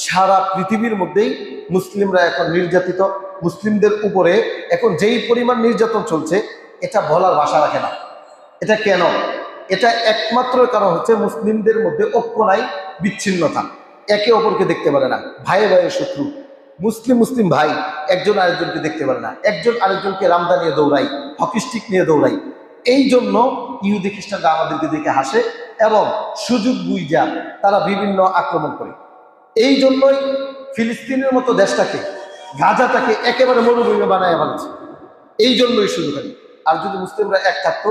সারা পৃথিবীর মধ্যেই মুসলিমরা এখন নির্যাতিত। মুসলিমদের উপরে এখন যেই পরিমাণ নির্যাতন চলছে, এটা বলার ভাষা রাখে না। এটা কেন? এটা একমাত্র কারণ হচ্ছে মুসলিমদের মধ্যে ঐক্য নাই, বিচ্ছিন্নতা, একে অপরকে দেখতে পারে না, ভাইয়ে ভাইয়ের শত্রু। মুসলিম মুসলিম ভাই একজন আরেকজনকে দেখতে পারে না, একজন আরেকজনকে রামদা নিয়ে দৌড়াই, হকি স্টিক নিয়ে দৌড়াই। এই জন্য ইহুদি খ্রিস্টানরা আমাদেরকে দেখে হাসে এবং সুযোগ বুঝা তারা বিভিন্ন আক্রমণ করে। এই জন্যই ফিলিস্তিনের মতো দেশটাকে, গাজাটাকে একেবারে মরুভূমি বানায় ফেলছে। এই জন্যই শুরু করি। আর যদি মুসলিমরা এক থাকতো,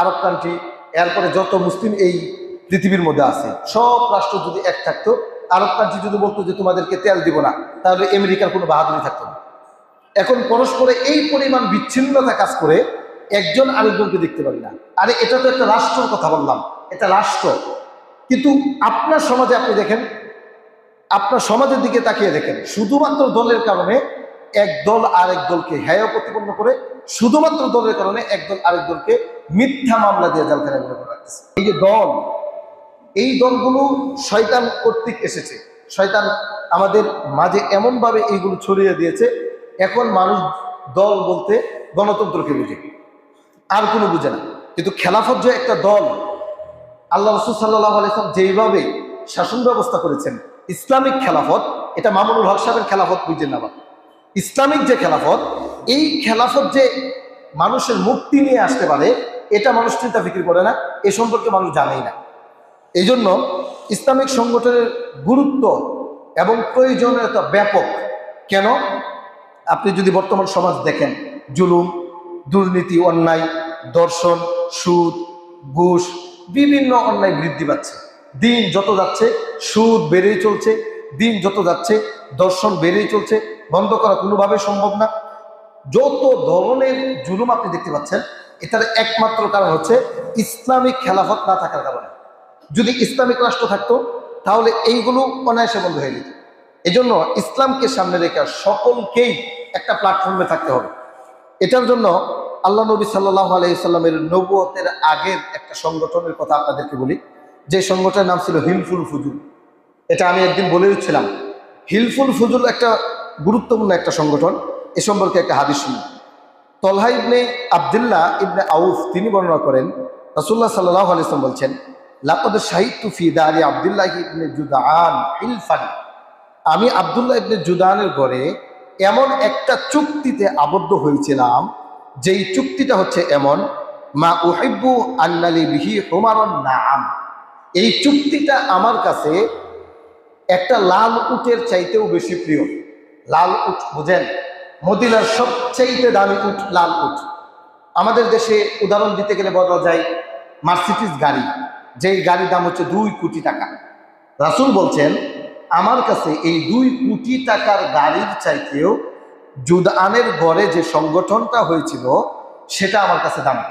আরব কান্ট্রি, এরপরে যত মুসলিম এই পৃথিবীর মধ্যে আছে সব রাষ্ট্র যদি এক থাকতো, আরব কান্ট্রি যদি বলতো যে তোমাদেরকে তেল দিব না, তাহলে আমেরিকার কোনো বাহাদুরি থাকতো না। এখন পরস্পরে এই পরিমাণ বিচ্ছিন্নতা কাজ করে একজন আরেকজনকে দেখতে পারি না। আরে এটা তো একটা রাষ্ট্রের কথা বললাম, এটা রাষ্ট্র। কিন্তু আপনার সমাজে আপনি দেখেন, আপনার সমাজের দিকে তাকিয়ে দেখেন, শুধুমাত্র দলের কারণে এক দল আরেক দলকে হেয় প্রতিপন্ন করে, শুধুমাত্র দলের কারণে একদল আরেক দলকে মিথ্যা মামলা দিয়ে জালখানায় মনে করে রাখতেছে। এই যে দল, এই দলগুলো শয়তান কর্তৃক এসেছে। শয়তান আমাদের মাঝে এমনভাবে এইগুলো ছড়িয়ে দিয়েছে, এখন মানুষ দল বলতে গণতন্ত্রকে বুঝে, আর কোনো বুঝে না। কিন্তু খেলাফত যে একটা দল, আল্লাহ রাসূল সাল্লাল্লাহু আলাইহি ওয়াসাল্লাম যেইভাবে শাসন ব্যবস্থা করেছেন, ইসলামিক খেলাফত, এটা মামুনুল হক সাহেবের খেলাফত বুঝেন না। ইসলামিক যে খেলাফত, এই খেলাফত যে মানুষের মুক্তি নিয়ে আসতে পারে, এটা মানুষ চিন্তা ফিকির করে না, এ সম্পর্কে মানুষ জানেই না। এই জন্য ইসলামিক সংগঠনের গুরুত্ব এবং প্রয়োজনীয়তা ব্যাপক। কেন? আপনি যদি বর্তমান সমাজ দেখেন, জুলুম, দুর্নীতি, অন্যায়, দর্শন, সুদ, ঘুষ, বিভিন্ন অন্যায় বৃদ্ধি পাচ্ছে। দিন যত যাচ্ছে সুদ বেড়েই চলছে, দিন যত যাচ্ছে দর্শন বেড়েই চলছে, বন্ধ করা কোনোভাবে সম্ভব না। যত ধরনের জুলুম আপনি দেখতে পাচ্ছেন, এটার একমাত্র কারণ হচ্ছে ইসলামিক খেলাফত না থাকার কারণে। যদি ইসলামিক রাষ্ট্র থাকতো, তাহলে এইগুলো অনায়াসে বন্ধ হয়ে যেত। এই জন্য ইসলামকে সামনে রেখে সকলকেই একটা প্ল্যাটফর্মে থাকতে হবে। এটার জন্য আল্লাহ নবী সাল্লাল্লাহু আলাইহি সাল্লামের নবুয়তের আগের একটা সংগঠনের কথা আপনাদেরকে বলি, যে সংগঠনের নাম ছিল হিলফুল ফুজুল। এটা আমি একদিন বলেওছিলাম। হিলফুল ফুজুল একটা গুরুত্বপূর্ণ একটা সংগঠন। এ সম্পর্কে একটা হাদিস শুনি। তলহা ইবনে আব্দুল্লাহ ইবনে আউফ তিনি বর্ণনা করেন, রাসূলুল্লাহ সাল্লাল্লাহু আলাইহি ওয়াসাল্লাম বলছেন, লাকাদ শাহিদতু ফি দারি আব্দুল্লাহ ইবনে জুদআন হিলফান। আমি আব্দুল্লাহ ইবনে জুদআনের ঘরে এমন একটা চুক্তিতে আবদ্ধ হয়েছিলাম, যেই চুক্তিটা হচ্ছে এমন, মা উহিব্বু আন্নালি বিহি হুমারুন নাআম। এই চুক্তিটা আমার কাছে একটা লাল উটের চাইতেও বেশি প্রিয়। লাল উট বুঝেন? মদিনার সবচাইতে দামি উট লাল উট। আমাদের দেশে উদাহরণ দিতে গেলে বলা যায় মার্সিডিজ গাড়ি, যেই গাড়ির দাম হচ্ছে 2 কোটি টাকা। রাসূল বলছেন, আমার কাছে এই 2 কোটি টাকার গাড়ির চাইতেও জুদআনের ঘরে যে সংগঠনটা হয়েছিল সেটা আমার কাছে দামি।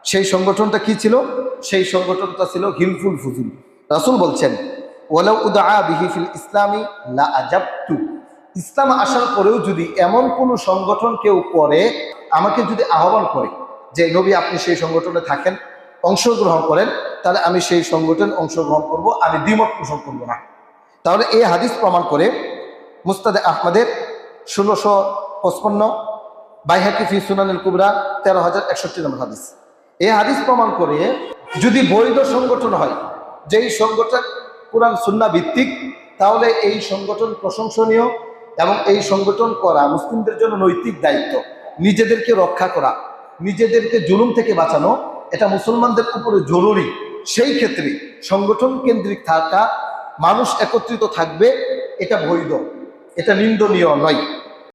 সেই সংগঠনটা কি ছিল? সেই সংগঠনটা ছিল হিলফুল ফুজুল। রাসূল বলছেন, ওয়ালাউ উদআ বিহি ফিল ইসলামি লা আজাবতু। ইসলাম আসার পরেও যদি এমন কোনো সংগঠন কেউ করে, আমাকে যদি আহ্বান করে যে নবী আপনি সেই সংগঠনে থাকেন, অংশগ্রহণ করেন, তাহলে আমি সেই সংগঠনে অংশগ্রহণ করব, আমি দ্বিমত পোষণ করব না। তাহলে এই হাদিস প্রমাণ করে মুস্তাদে আহমদের 1655, বাইহাকি ফি সুনানুল কুবরা 13161 নম্বর হাদিস। এই হাদিস প্রমাণ করে যদি বৈধ সংগঠন হয়, যেই সংগঠন কুরআন সুন্নাহ ভিত্তিক, তাহলে এই সংগঠন প্রশংসনীয় এবং এই সংগঠন করা মুসলিমদের জন্য নৈতিক দায়িত্ব। নিজেদেরকে রক্ষা করা, নিজেদেরকে জুলুম থেকে বাঁচানো, এটা মুসলমানদের উপরে জরুরি। সেই ক্ষেত্রে সংগঠন কেন্দ্রিক থাকা, মানুষ একত্রিত থাকবে, এটা বৈধ, এটা নিন্দনীয় নয়।